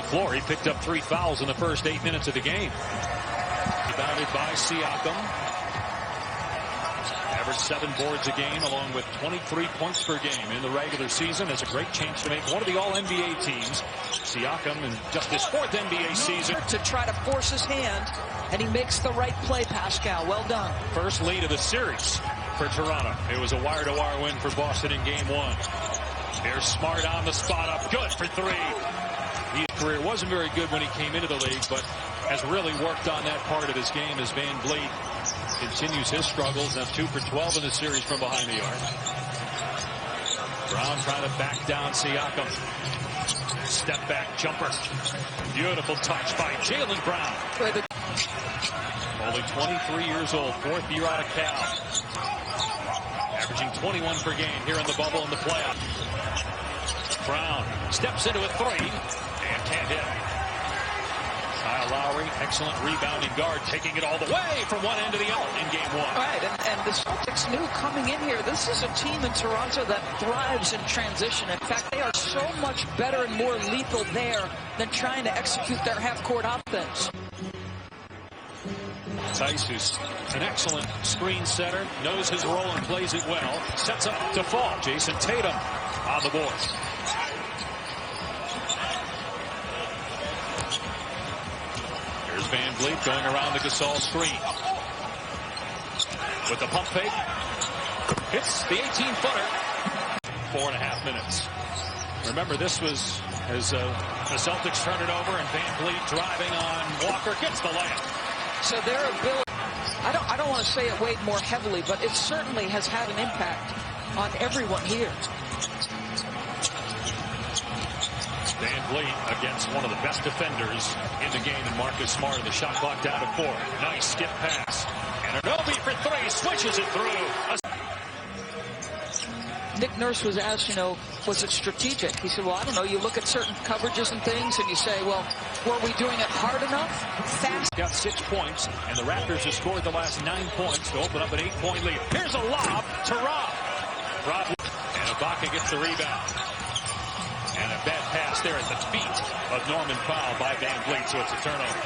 floor. He picked up 3 fouls in the first 8 minutes of the game. Rebounded by Siakam. Averaged 7 boards a game along with 23 points per game in the regular season. Has a great chance to make one of the All-NBA teams. Siakam in just his 4th NBA season. To try to force his hand, and he makes the right play, Pascal. Well done. First lead of the series for Toronto. It was a wire-to-wire win for Boston in Game 1. Here's Smart on the spot up. Good for 3. His career wasn't very good when he came into the league, but has really worked on that part of his game as Van Vliet continues his struggles. Now 2 for 12 in the series from behind the arc. Brown trying to back down Siakam. Step back jumper. Beautiful touch by Jaylen Brown. Only 23 years old, 4th year out of Cal. Averaging 21 per game here in the bubble in the playoff. Brown steps into a 3 and can't hit. Kyle Lowry, excellent rebounding guard, taking it all the way from one end to the other in Game 1. Right, and the Celtics knew coming in here, this is a team in Toronto that thrives in transition. In fact, they are so much better and more lethal there than trying to execute their half-court offense. Tice, who's an excellent screen setter, knows his role and plays it well, sets up to fall. Jason Tatum on the board. Here's Van Vliet going around the Gasol screen. With the pump fake. Hits the 18-footer. 4.5 minutes. Remember, this was as the Celtics turn it over and Van Vliet driving on Walker gets the layup. So their ability, I don't want to say it weighed more heavily, but it certainly has had an impact on everyone here. Van Vliet against one of the best defenders in the game in Marcus Smart. The shot clock down to 4. Nice skip pass. And Anunoby for 3. Switches it through. Nick Nurse was asked, was it strategic? He said, well, I don't know. You look at certain coverages and things and you say, well, were we doing it hard enough? Fast? Got 6 points, and the Raptors have scored the last 9 points to open up an 8-point lead. Here's a lob to Rob. And Ibaka gets the rebound. And a bad pass there at the feet of Norman Powell by Van Vliet, so it's a turnover.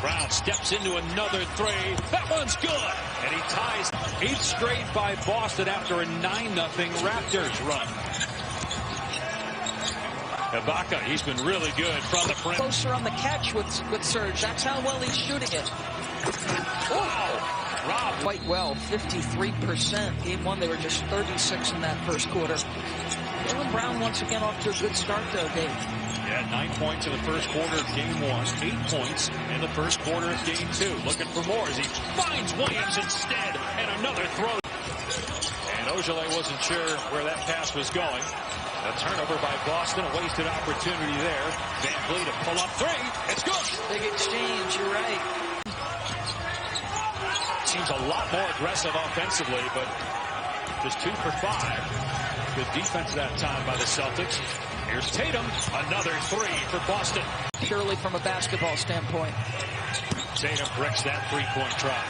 Brown steps into another 3. That one's good. And he ties 8 straight by Boston after a 9-0 Raptors run. Ibaka, he's been really good from the front. Closer on the catch with Serge. That's how well he's shooting it. Wow. Rob. Quite well, 53%. Game 1, they were just 36 in that first quarter. Jaylen Brown once again off to a good start, though, Dave. Yeah, 9 points in the first quarter of Game 1. 8 points in the first quarter of Game 2. Looking for more as he finds Williams instead. And another throw. And Ojale wasn't sure where that pass was going. A turnover by Boston. A wasted opportunity there. Van Vliet to pull up 3. It's good. Big exchange, you're right. Seems a lot more aggressive offensively, but just 2 for 5. Good defense that time by the Celtics. Here's Tatum, another 3 for Boston. Purely from a basketball standpoint. Tatum bricks that 3-point try.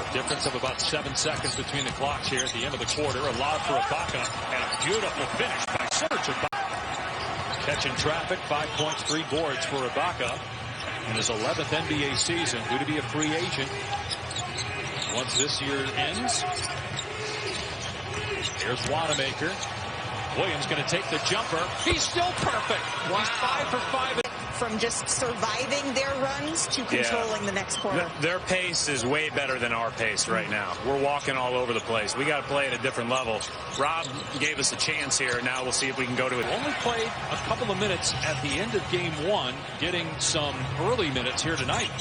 A difference of about 7 seconds between the clocks here at the end of the quarter. A lob for Ibaka, and a beautiful finish by Serge Ibaka. Catching traffic, 5 points, 3 boards for Ibaka. In his 11th NBA season, due to be a free agent once this year ends. Here's Wanamaker. Williams going to take the jumper. He's still perfect. Wow. He's 5 for 5. From just surviving their runs to controlling the next quarter. Their pace is way better than our pace right now. We're walking all over the place. We got to play at a different level. Rob gave us a chance here. Now we'll see if we can go to it. Only played a couple of minutes at the end of Game 1, getting some early minutes here tonight.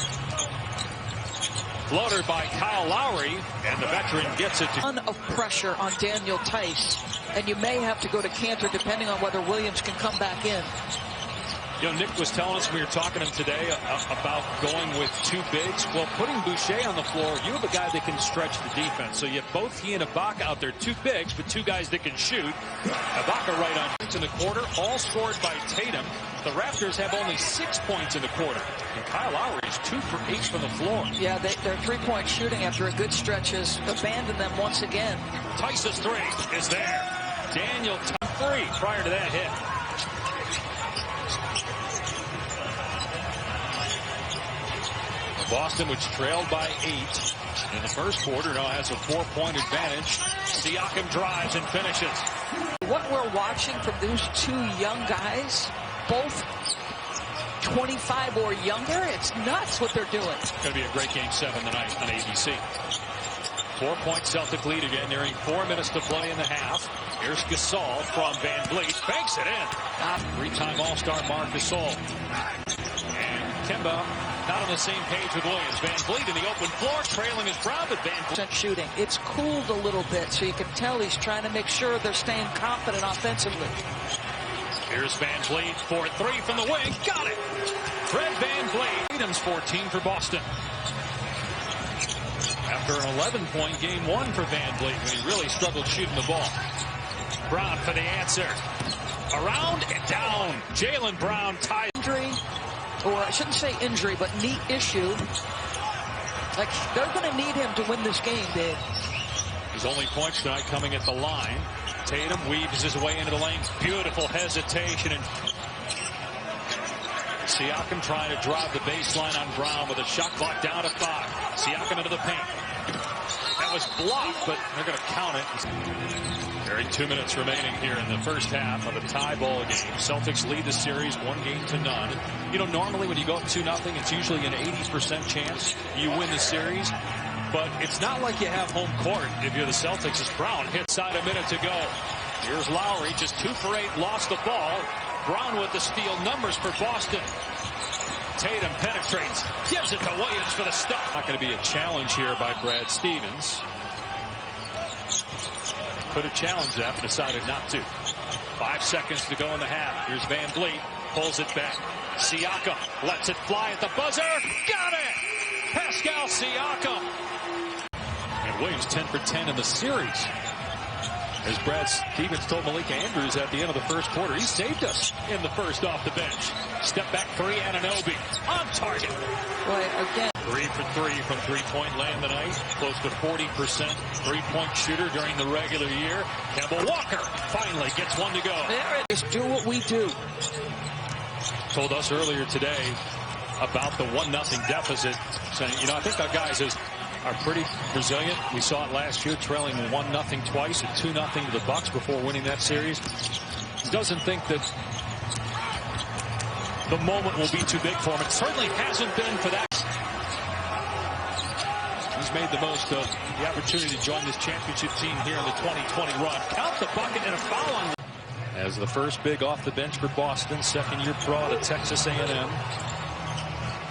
Floater by Kyle Lowry, and the veteran gets it to... Ton of pressure on Daniel Tice, and you may have to go to Cantor depending on whether Williams can come back in. Nick was telling us, we were talking to him today about going with 2 bigs. Well, putting Boucher on the floor, you have a guy that can stretch the defense. So you have both he and Ibaka out there, 2 bigs, but 2 guys that can shoot. Ibaka right on in the quarter, all scored by Tatum. The Raptors have only 6 points in the quarter. And Kyle Lowry is 2 for 8 from the floor. Yeah, their 3-point shooting after a good stretch has abandoned them once again. Tice's 3 is there. Daniel Tice. three prior to that hit. Boston, which trailed by 8 in the first quarter, now has a 4-point advantage. Siakam drives and finishes. What we're watching from these two young guys, both 25 or younger, it's nuts what they're doing. It's going to be a great Game 7 tonight on ABC. 4-point Celtic lead again, nearing 4 minutes to play in the half. Here's Gasol from Van Vliet, banks it in. 3-time All-Star Marc Gasol. And Kemba not on the same page with Williams. Van Vliet in the open floor, trailing his Brown, but Van Vliet shooting. It's cooled a little bit, so you can tell he's trying to make sure they're staying confident offensively. Here's Van Vliet for 3 from the wing. Got it! Fred Van Vliet. Tatum's 14 for Boston. After an 11-point game 1 for Van Vliet, when he really struggled shooting the ball. Brown for the answer. Around and down. Jaylen Brown ties. Injury, or I shouldn't say injury, but knee issue. Like, they're going to need him to win this game, Dave. His only points tonight coming at the line. Tatum weaves his way into the lane. Beautiful hesitation. And Siakam trying to drive the baseline on Brown with a shot clock down to 5. Siakam into the paint. That was blocked, but they're going to count it. Very 2 minutes remaining here in the first half of a tie ball game. Celtics lead the series 1-0. You know, normally when you go up 2-0, it's usually an 80% chance you win the series. But it's not like you have home court if you're the Celtics, as Brown hits side a minute to go. Here's Lowry, just 2 for 8, lost the ball. Brown with the steal, numbers for Boston. Tatum penetrates, gives it to Williams for the stop. Not going to be a challenge here by Brad Stevens. Could have challenged that, but decided not to. 5 seconds to go in the half. Here's Van Vliet, pulls it back. Siakam lets it fly at the buzzer. Got it! Pascal Siakam. And Williams 10 for 10 in the series. As Brad Stevens told Malika Andrews at the end of the first quarter, he saved us in the first off the bench. Step back 3, Anunoby on target. Right, again. 3 for 3 from three-point land tonight. Close to 40% three-point shooter during the regular year. Kemba Walker finally gets one to go. There it is. Do what we do. Told us earlier today about the 1-0 deficit, saying, you know, I think our guys are pretty resilient. We saw it last year, trailing 1-0 twice and 2-0 to the Bucks before winning that series. Doesn't think that the moment will be too big for him. It certainly hasn't been for that. He's made the most of the opportunity to join this championship team here in the 2020 run. Count the bucket and a foul on. As the first big off the bench for Boston, second-year pro out of Texas A&M.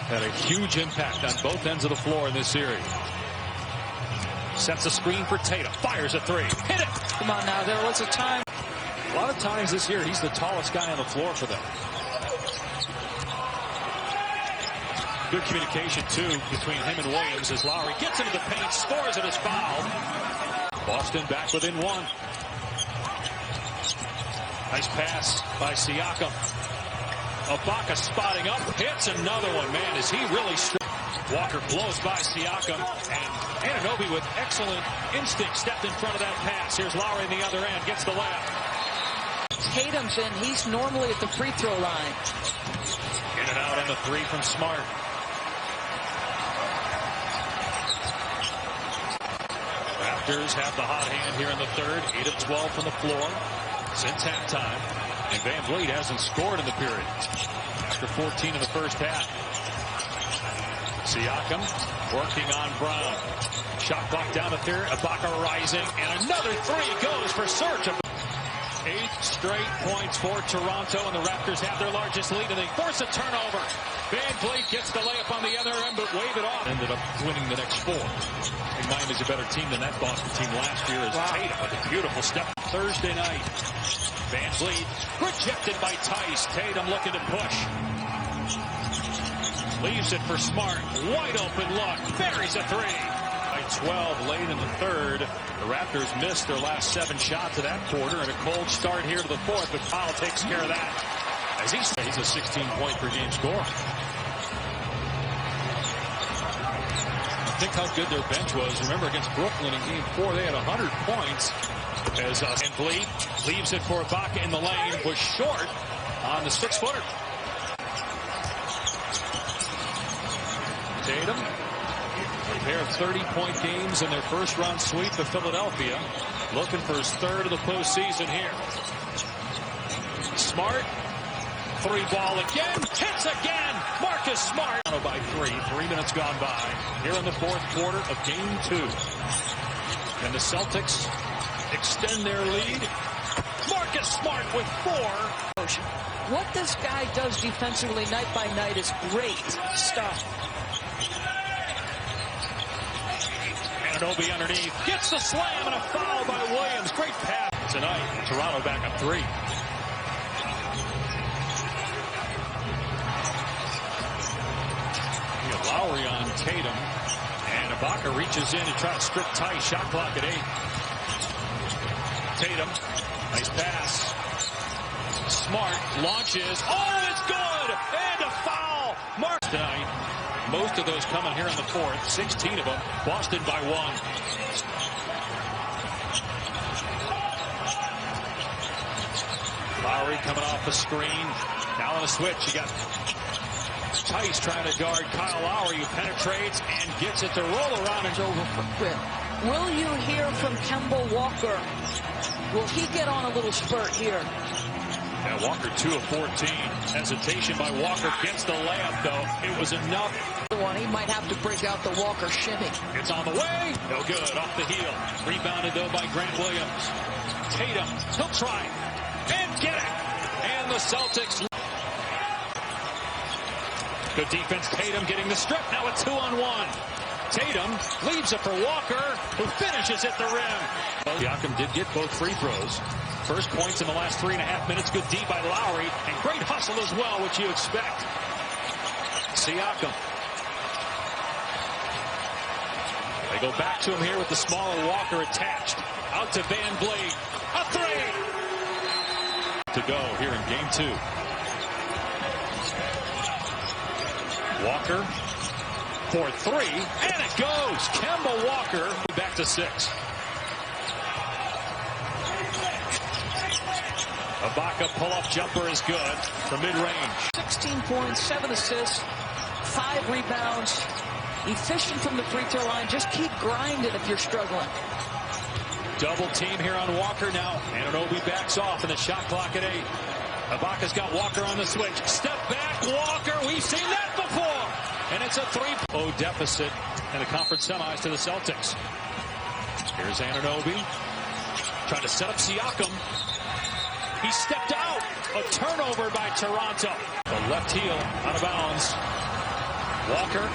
Had a huge impact on both ends of the floor in this series. Sets a screen for Tatum. Fires a 3. Hit it! Come on now, there was a time. A lot of times this year, he's the tallest guy on the floor for them. Good communication, too, between him and Williams as Lowry gets into the paint, scores and is fouled. Boston back within 1. Nice pass by Siakam. Ibaka spotting up, hits another one. Man, is he really Walker blows by Siakam, and Anunoby with excellent instinct stepped in front of that pass. Here's Lowry on the other end, gets the layup. Tatum's in. He's normally at the free throw line. In and out on the 3 from Smart. Raptors have the hot hand here in the third. 8 of 12 from the floor since halftime. And Van Vliet hasn't scored in the period. After 14 in the first half. Siakam working on Brown. Shot clock down to 3rd. Ibaka rising. And another 3 goes for Serge. 8 straight points for Toronto, and the Raptors have their largest lead, and they force a turnover. Van Vliet gets the layup on the other end, but wave it off. Ended up winning the next 4. I think Miami's a better team than that Boston team last year. As Tatum with a beautiful step Thursday night. Van Vliet rejected by Tice. Tatum looking to push. Leaves it for Smart. Wide open look. Buries a 3. By 12 late in the third. The Raptors missed their last 7 shots of that quarter, and a cold start here to the 4th, but Powell takes care of that. As he's a 16-point per game scorer. Think how good their bench was. Remember against Brooklyn in Game 4, they had 100 points. As Van Vliet leaves it for Ibaka in the lane, was short on the 6-footer. Tatum, a pair of 30-point games in their first-round sweep of Philadelphia, looking for his third of the postseason here. Smart, three ball again, hits again. Marcus Smart by 3 minutes gone by here in the fourth quarter of Game 2. And the Celtics extend their lead. Marcus Smart with 4. What this guy does defensively night by night is great stuff. Anunoby underneath, gets the slam and a foul by Williams. Great pass tonight. Toronto back up 3. Lowry on Tatum, and Ibaka reaches in and tries to strip tight. Shot clock at 8. Tatum, nice pass. Smart launches. Oh, it's good! And a foul! Mark tonight. Most of those coming here in the fourth. 16 of them. Boston by 1. Lowry coming off the screen. Now on a switch. You got Tice trying to guard Kyle Lowry, who penetrates and gets it to roll around and over for Quinn. Will you hear from Kemba Walker? Will he get on a little spurt here? Yeah, Walker 2 of 14. Hesitation by Walker gets the layup, though. It was enough. He might have to break out the Walker shimmy. It's on the way. No good. Off the heel. Rebounded, though, by Grant Williams. Tatum, he'll try and get it. And the Celtics. Good defense. Tatum getting the strip. Now a 2-on-1. Tatum leaves it for Walker, who finishes at the rim. Well, Siakam did get both free throws. First points in the last 3.5 minutes. Good D by Lowry. And great hustle as well, which you expect. Siakam. They go back to him here with the smaller Walker attached. Out to Van Vliet. A 3. To go here in Game 2. Walker for 3, and it goes. Kemba Walker back to 6. Ibaka pull-up jumper is good from mid-range. 16 points, 7 assists, 5 rebounds. Efficient from the free throw line. Just keep grinding if you're struggling. Double team here on Walker now. Anunoby backs off in the shot clock at 8. Ibaka's got Walker on the switch. Step back, Walker. We've seen that before. And it's a 3-0 deficit in the conference semis to the Celtics. Here's Anunoby. Trying to set up Siakam. He stepped out. A turnover by Toronto. The left heel out of bounds. Walker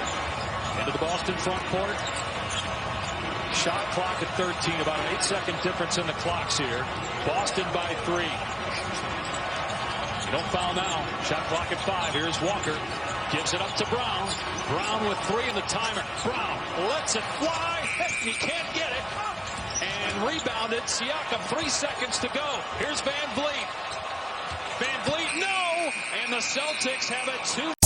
into the Boston front court. Shot clock at 13. About an 8-second difference in the clocks here. Boston by 3. You don't foul now. Shot clock at 5. Here's Walker. Gives it up to Brown. Brown with 3 in the timer. Brown lets it fly. He can't get it. And rebounded. Siakam, 3 seconds to go. Here's Van Vliet. Van Vliet, no! And the Celtics have a 2.